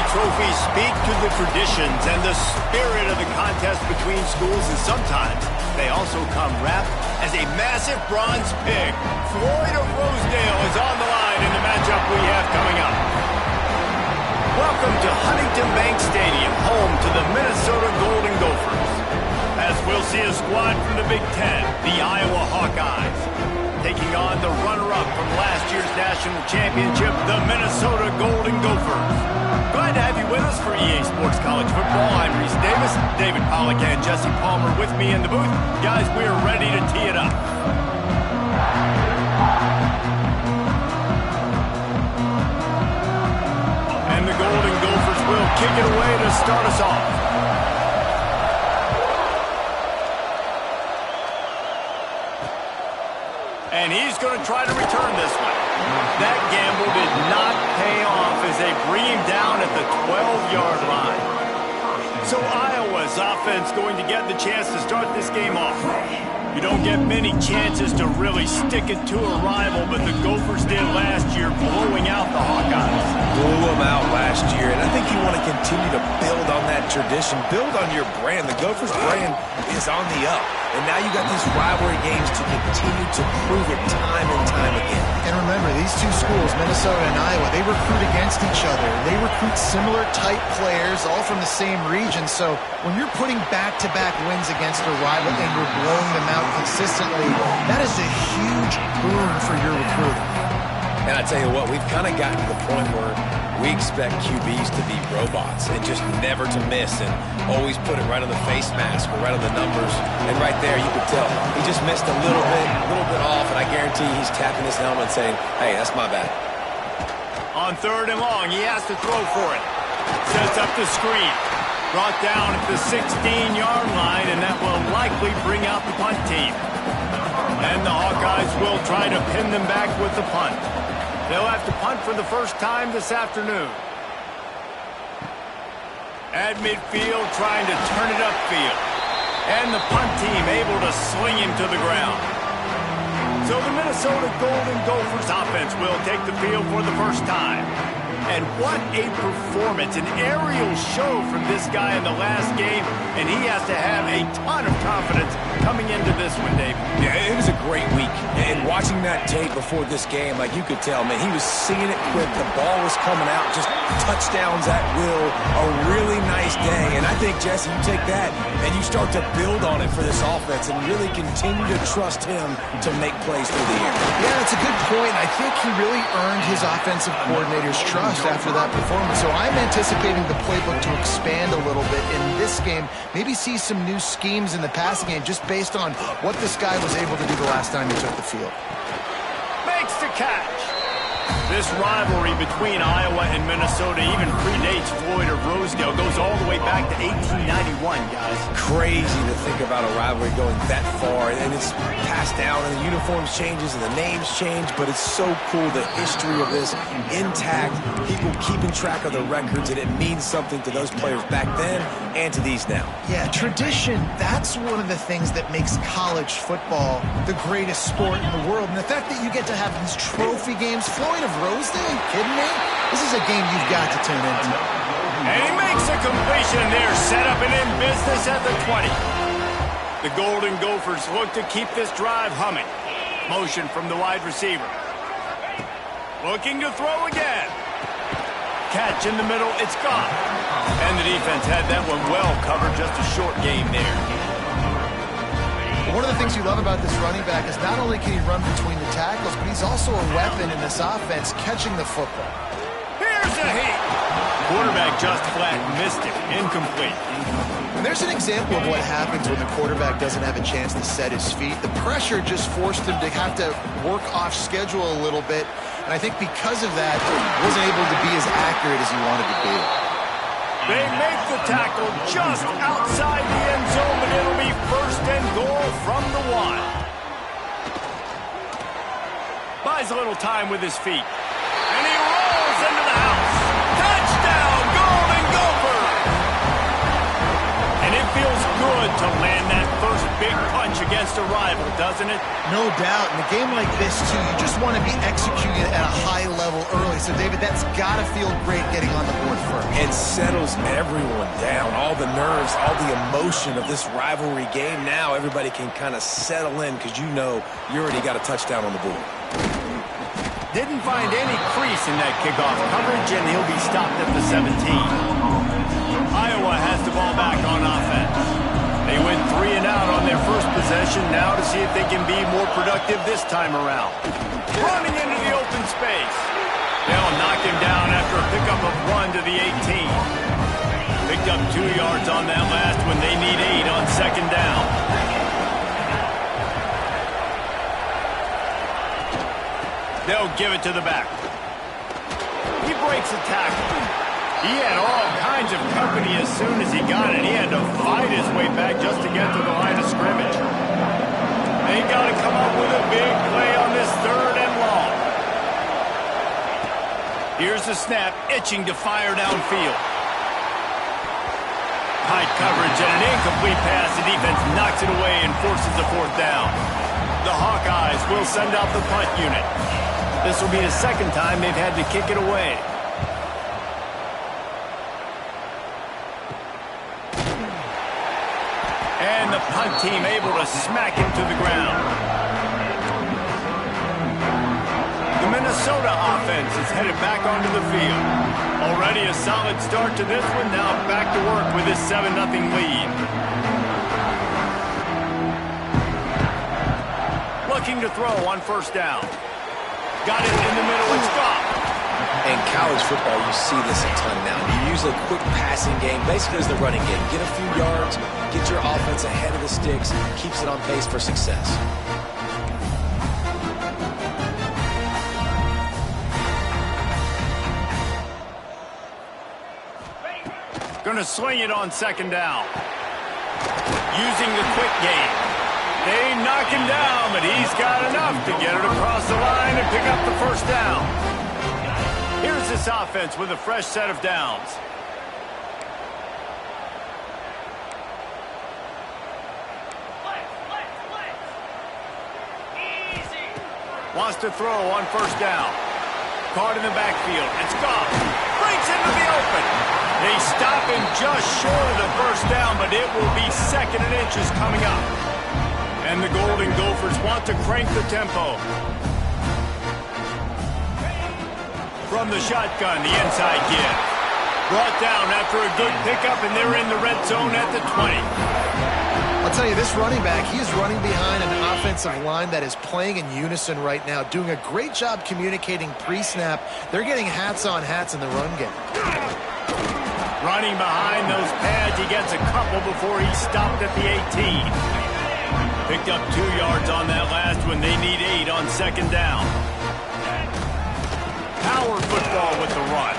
trophies speak to the traditions and the spirit of the contest between schools, and sometimes they also come wrapped as a massive bronze pig. Floyd of Rosedale is on the line in the matchup we have coming up. Welcome to Huntington Bank Stadium, home to the Minnesota Golden Gophers. As we'll see a squad from the Big Ten, the Iowa Hawkeyes, taking on the runner-up from last year's national championship, the Minnesota Golden Gophers. Glad to have you with us for EA Sports College Football. I'm Reese Davis, David Pollack and Jesse Palmer with me in the booth. Guys, we're ready to tee it up. And the Golden Gophers will kick it away to start us off. And he's going to try to return this one. That gamble did not pay off as they bring him down at the 12-yard line. So Iowa's offense going to get the chance to start this game off. You don't get many chances to really stick it to a rival, but the Gophers did last year, blowing out the Hawkeyes. Blew them out last year, and I think you want to continue to build on that tradition, build on your brand. The Gophers brand is on the up, and now you got these rivalry games to continue to prove it time and time again. And remember, these two schools, Minnesota and Iowa, they recruit against each other. They recruit similar type players, all from the same region. So when you're putting back-to-back wins against a rival and you're blowing them out consistently, that is a huge boon for your recruiting. And I tell you what, we've kind of gotten to the point where we expect QBs to be robots and just never to miss and always put it right on the face mask or right on the numbers. And right there, you could tell he just missed a little bit off, and I guarantee he's tapping his helmet and saying, hey, that's my bad. On 3rd and long, he has to throw for it. Sets up the screen. Brought down at the 16-yard line, and that will likely bring out the punt team. And the Hawkeyes will try to pin them back with the punt. They'll have to punt for the first time this afternoon. At midfield, trying to turn it upfield. And the punt team able to sling him to the ground. So the Minnesota Golden Gophers offense will take the field for the first time. And what a performance, an aerial show from this guy in the last game, and he has to have a ton of confidence coming into this one, David. Yeah, it was a great week, and watching that tape before this game, like you could tell, man, he was seeing it quick, the ball was coming out, just touchdowns at will, a really nice day, and I think, Jesse, you take that and you start to build on it for this offense and really continue to trust him to make plays through the air. Yeah, it's a good point. I think he really earned his offensive coordinator's trust after that performance. So I'm anticipating the playbook to expand a little bit in this game, maybe see some new schemes in the passing game just based on what this guy was able to do the last time he took the field. Makes the catch. This rivalry between Iowa and Minnesota even predates Floyd of Rosedale. Goes all the way back to 1891, guys. Crazy to think about a rivalry going that far, and it's passed down, and the uniforms changes, and the names change, but it's so cool, the history of this intact, people keeping track of the records, and it means something to those players back then and to these now. Yeah, tradition, that's one of the things that makes college football the greatest sport in the world, and the fact that you get to have these trophy games. Floyd of Rosedale, are you kidding me? This is a game you've got to tune into. And he makes a completion there, set up and in business at the 20. The Golden Gophers look to keep this drive humming. Motion from the wide receiver. Looking to throw again. Catch in the middle, it's gone. And the defense had that one well covered, just a short game there. One of the things you love about this running back is not only can he run between the tackles, but he's also a weapon in this offense, catching the football. Here's a heat. Quarterback just flat missed it. Incomplete. And there's an example of what happens when the quarterback doesn't have a chance to set his feet. The pressure just forced him to have to work off schedule a little bit. And I think because of that, he wasn't able to be as accurate as he wanted to be. They make the tackle just outside the end zone, but it'll be 1st and goal from the 1. Buys a little time with his feet. And he rolls into the house. Touchdown, Golden Gophers! And it feels good to land that first big punch against against a rival, doesn't it? No doubt. In a game like this, too, you just want to be executing at a high level early. So, David, that's got to feel great getting on the board first. It settles everyone down. All the nerves, all the emotion of this rivalry game. Now everybody can kind of settle in because you know you already got a touchdown on the board. Didn't find any crease in that kickoff coverage, and he'll be stopped at the 17. Iowa has the ball back on offense. They went 3 and out on their first possession, now to see if they can be more productive this time around. Running into the open space. They'll knock him down after a pickup of 1 to the 18. Picked up 2 yards on that last one. They need 8 on second down. They'll give it to the back. He breaks a tackle. He had all kinds of company as soon as he got it. He had to fight his way back just to get to the line of scrimmage. They got to come up with a big play on this 3rd and long. Here's the snap, itching to fire downfield. Tight coverage and an incomplete pass. The defense knocks it away and forces a 4th down. The Hawkeyes will send out the punt unit. This will be the 2nd time they've had to kick it away. And the punt team able to smack him to the ground. The Minnesota offense is headed back onto the field. Already a solid start to this one. Now back to work with this 7-0 lead. Looking to throw on 1st down. Got it in the middle. It's gone. In college football, you see this a ton now. You use a quick passing game, basically as the running game. Get a few yards, get your offense ahead of the sticks, keeps it on pace for success. Gonna swing it on 2nd down. Using the quick game. They knock him down, but he's got enough to get it across the line and pick up the 1st down. Here's this offense with a fresh set of downs. Wants to throw on 1st down. Caught in the backfield. It's gone. Breaks into the open. They stop him just short of the 1st down, but it will be 2nd and inches coming up. And the Golden Gophers want to crank the tempo. From the shotgun, the inside give. Brought down after a good pickup, and they're in the red zone at the 20. I'll tell you, this running back, he is running behind an offensive line that is playing in unison right now, doing a great job communicating pre-snap. They're getting hats on hats in the run game. Running behind those pads, he gets a couple before he's stopped at the 18. Picked up 2 yards on that last one. They need 8 on 2nd down. Power football with the run.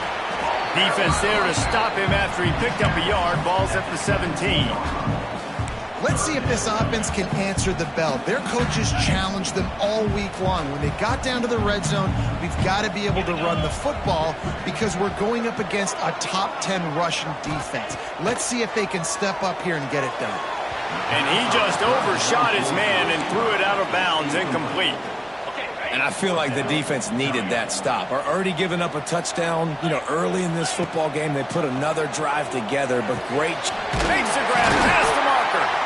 Defense there to stop him after he picked up a yard. Ball's at the 17. Let's see if this offense can answer the bell. Their coaches challenged them all week long. When they got down to the red zone, we've got to be able to run the football because we're going up against a top 10 rushing defense. Let's see if they can step up here and get it done. And he just overshot his man and threw it out of bounds, incomplete. And I feel like the defense needed that stop. Are already giving up a touchdown, early in this football game. They put another drive together, but great. Makes the grab past the marker.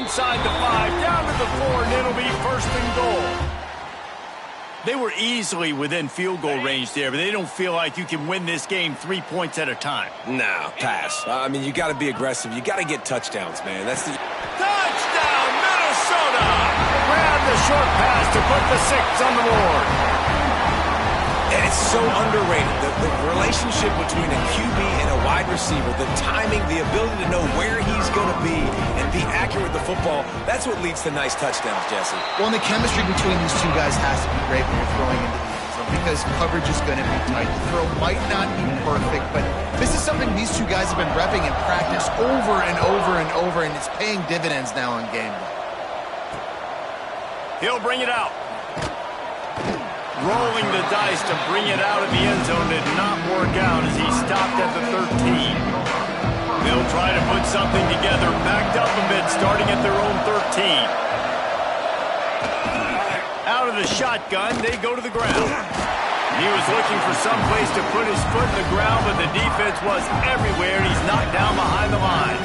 inside the 5, down to the 4, and it'll be first and goal. They were easily within field goal range there, but they don't feel like you can win this game 3 points at a time. Nah, pass. I mean, you got to be aggressive. You got to get touchdowns, man. That's the... Touchdown, Minnesota! Grab the short pass to put the 6 on the board. And it's so underrated. The relationship between a QB and a wide receiver, the timing, the ability to know where he's going to be and be accurate with the football, that's what leads to nice touchdowns, Jesse. Well, and the chemistry between these two guys has to be great when you're throwing into the end zone because coverage is going to be tight. The throw might not be perfect, but this is something these two guys have been repping in practice over and over and over, and it's paying dividends now in game day. He'll bring it out. Rolling the dice to bring it out of the end zone did not work out as he stopped at the 13. They'll try to put something together, backed up a bit, starting at their own 13. Out of the shotgun, they go to the ground. He was looking for some place to put his foot in the ground, but the defense was everywhere, and he's knocked down behind the line.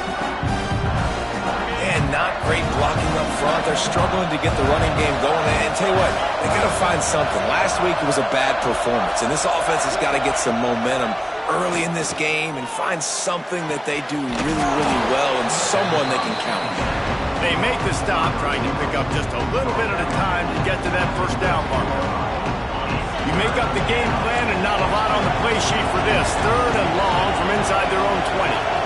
And not great blocking up front. They're struggling to get the running game going. And tell you what, they got to find something. Last week it was a bad performance, and this offense has got to get some momentum early in this game and find something that they do really, really well and someone they can count on. They make the stop, trying to pick up just a little bit at a time to get to that first down marker. You make up the game plan and not a lot on the play sheet for this. 3rd and long from inside their own 20.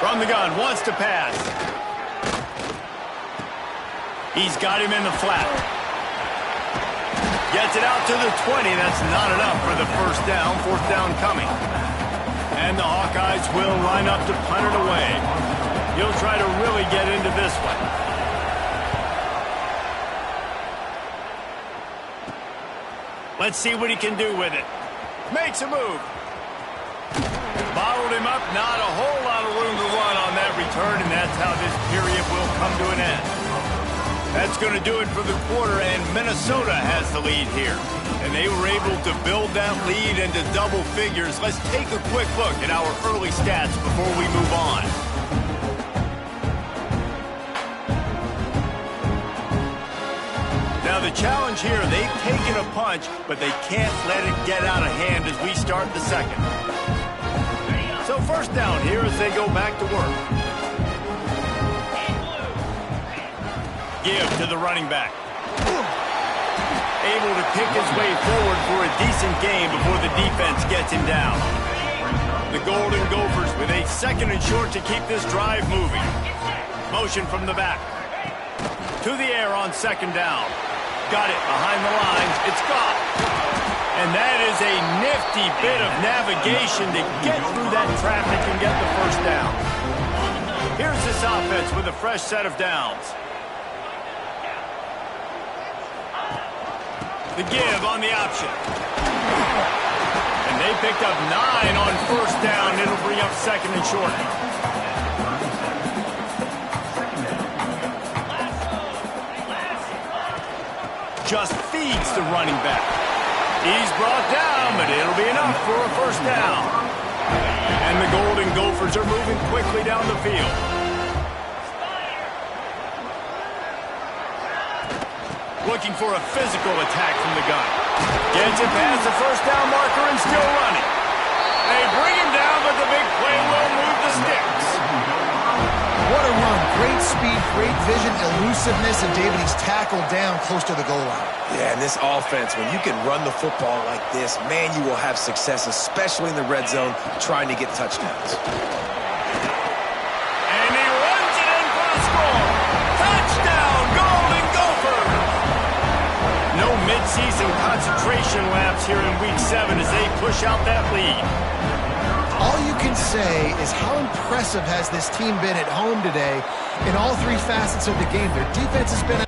From the gun, wants to pass. He's got him in the flat. Gets it out to the 20. That's not enough for the first down. 4th down coming. And the Hawkeyes will line up to punt it away. He'll try to really get into this one. Let's see what he can do with it. Makes a move. Bottled him up, not a whole lot of room to run on that return, and that's how this period will come to an end. That's going to do it for the quarter, and Minnesota has the lead here. And they were able to build that lead into double figures. Let's take a quick look at our early stats before we move on. Now the challenge here, they've taken a punch, but they can't let it get out of hand as we start the second. So first down here as they go back to work. Give to the running back. Able to pick his way forward for a decent gain before the defense gets him down. The Golden Gophers with a 2nd and short to keep this drive moving. Motion from the back. To the air on 2nd down. Got it behind the lines. It's gone. And that is a nifty bit of navigation to get through that traffic and get the first down. Here's this offense with a fresh set of downs. The give on the option. And they picked up 9 on first down. It'll bring up 2nd and short. Just feeds the running back. He's brought down, but it'll be enough for a first down. And the Golden Gophers are moving quickly down the field. Looking for a physical attack from the gun. Gets it past the first down marker and still running. They bring him down, but the big play will move the sticks. What a run. Great speed, great vision, elusiveness, and David, he's tackled down close to the goal line. Yeah, and this offense, when you can run the football like this, man, you will have success, especially in the red zone, trying to get touchdowns. And he runs it in for the score. Touchdown, Golden Gophers! No midseason concentration laps here in Week 7 as they push out that lead. All you can say is how impressive has this team been at home today in all 3 facets of the game. Their defense has been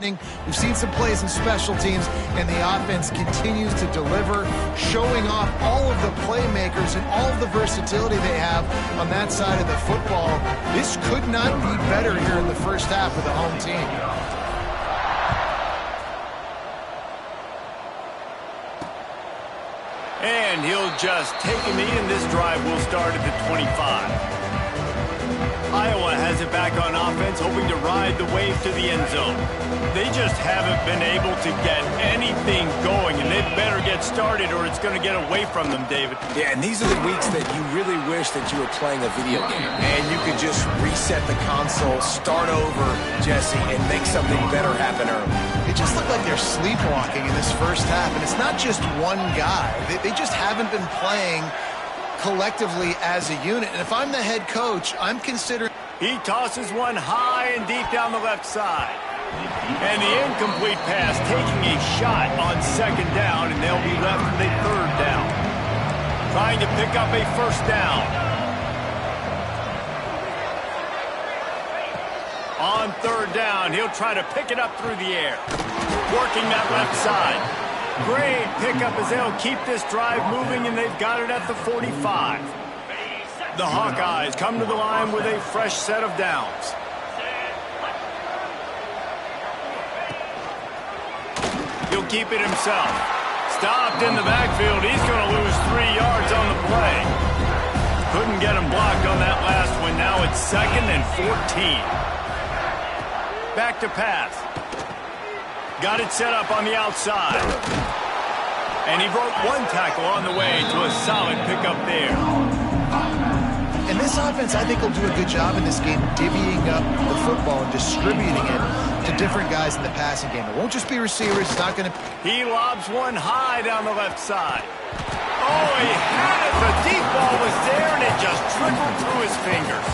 We've seen some plays in special teams, and the offense continues to deliver, showing off all of the playmakers and all of the versatility they have on that side of the football. This could not be better here in the first half with the home team. And he'll just take a knee, and this drive will start at the 25. Iowa has it back on offense, hoping to ride the wave to the end zone. They just haven't been able to get anything going, and they better get started or it's going to get away from them, David. Yeah, and these are the weeks that you really wish that you were playing a video game and you could just reset the console, start over, Jesse, and make something better happen early. It just looked like they're sleepwalking in this first half, and it's not just one guy. They just haven't been playing collectively as a unit. And if I'm the head coach, I'm considering... He tosses one high and deep down the left side. And the incomplete pass taking a shot on second down, and they'll be left with a third down. Trying to pick up a first down. On third down, he'll try to pick it up through the air. Working that left side. Great pickup as they'll keep this drive moving, and they've got it at the 45. The Hawkeyes come to the line with a fresh set of downs. He'll keep it himself. Stopped in the backfield. He's going to lose 3 yards on the play. Couldn't get him blocked on that last one. Now it's 2nd and 14. Back to pass. Got it set up on the outside. And he broke one tackle on the way to a solid pickup there. And this offense, I think, will do a good job in this game divvying up the football and distributing it to different guys in the passing game. It won't just be receivers. It's not going to... He lobs one high down the left side. Oh, he had it. The deep ball was there, and it just trickled through his fingers.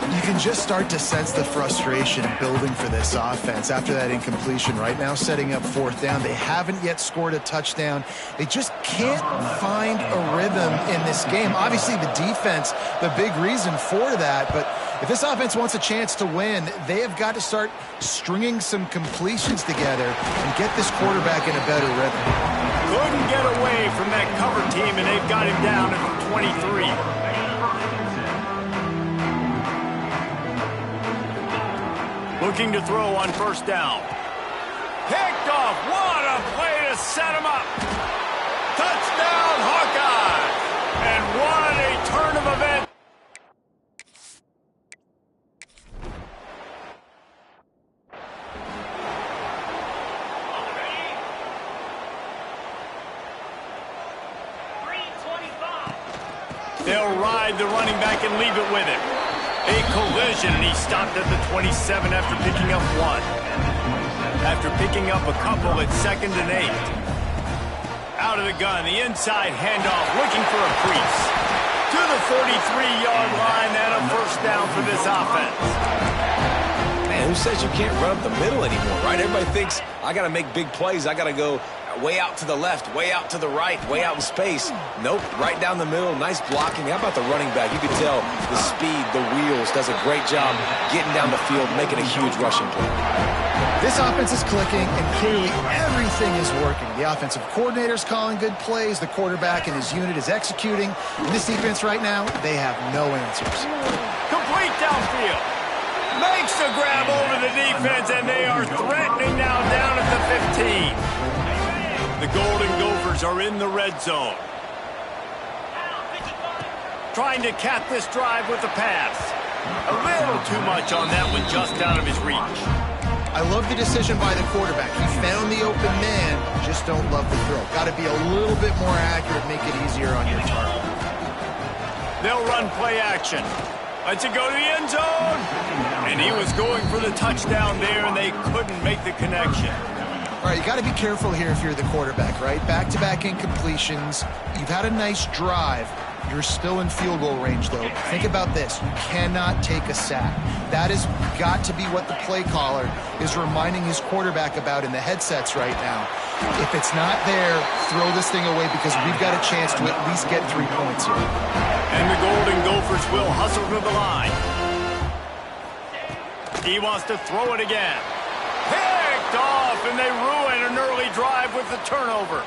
You can just start to sense the frustration building for this offense after that incompletion. Right now, setting up 4th down. They haven't yet scored a touchdown. They just can't find a rhythm in this game. Obviously, the defense, the big reason for that. But if this offense wants a chance to win, they have got to start stringing some completions together and get this quarterback in a better rhythm. Couldn't get away from that cover team, and they've got him down at the 23. Looking to throw on first down. Picked off. What a play to set him up. Touchdown, Hawkeye. And what a turn of events. They'll ride the running back and leave it with him. A collision, and he stopped at the 27 after picking up 1. After picking up a couple at 2nd and 8. Out of the gun, the inside handoff, looking for a crease. To the 43-yard line, and a first down for this offense. Man, who says you can't run up the middle anymore, right? Everybody thinks, I got to make big plays. I got to go way out to the left, way out to the right, way out in space. Nope, right down the middle. Nice blocking. How about the running back? You can tell the speed, the wheels, does a great job getting down the field, making a huge rushing play. This offense is clicking, and clearly everything is working. The offensive coordinator's calling good plays. The quarterback and his unit is executing. In this defense right now, they have no answers. Complete downfield. Makes a grab over the defense, and they are threatening now down at the 15. The Golden Gophers are in the red zone. Trying to cap this drive with the pass. A little too much on that one, just out of his reach. I love the decision by the quarterback. He found the open man, just don't love the throw. Got to be a little bit more accurate, make it easier on your target. They'll run play action. Let's it go to the end zone. And he was going for the touchdown there, and they couldn't make the connection. All right, you got to be careful here if you're the quarterback, right? Back-to-back incompletions. You've had a nice drive. You're still in field goal range, though. Think about this. You cannot take a sack. That has got to be what the play caller is reminding his quarterback about in the headsets right now. If it's not there, throw this thing away because we've got a chance to at least get 3 points here. And the Golden Gophers will hustle to the line. He wants to throw it again. Picked picked off, and they ruin an early drive with the turnover.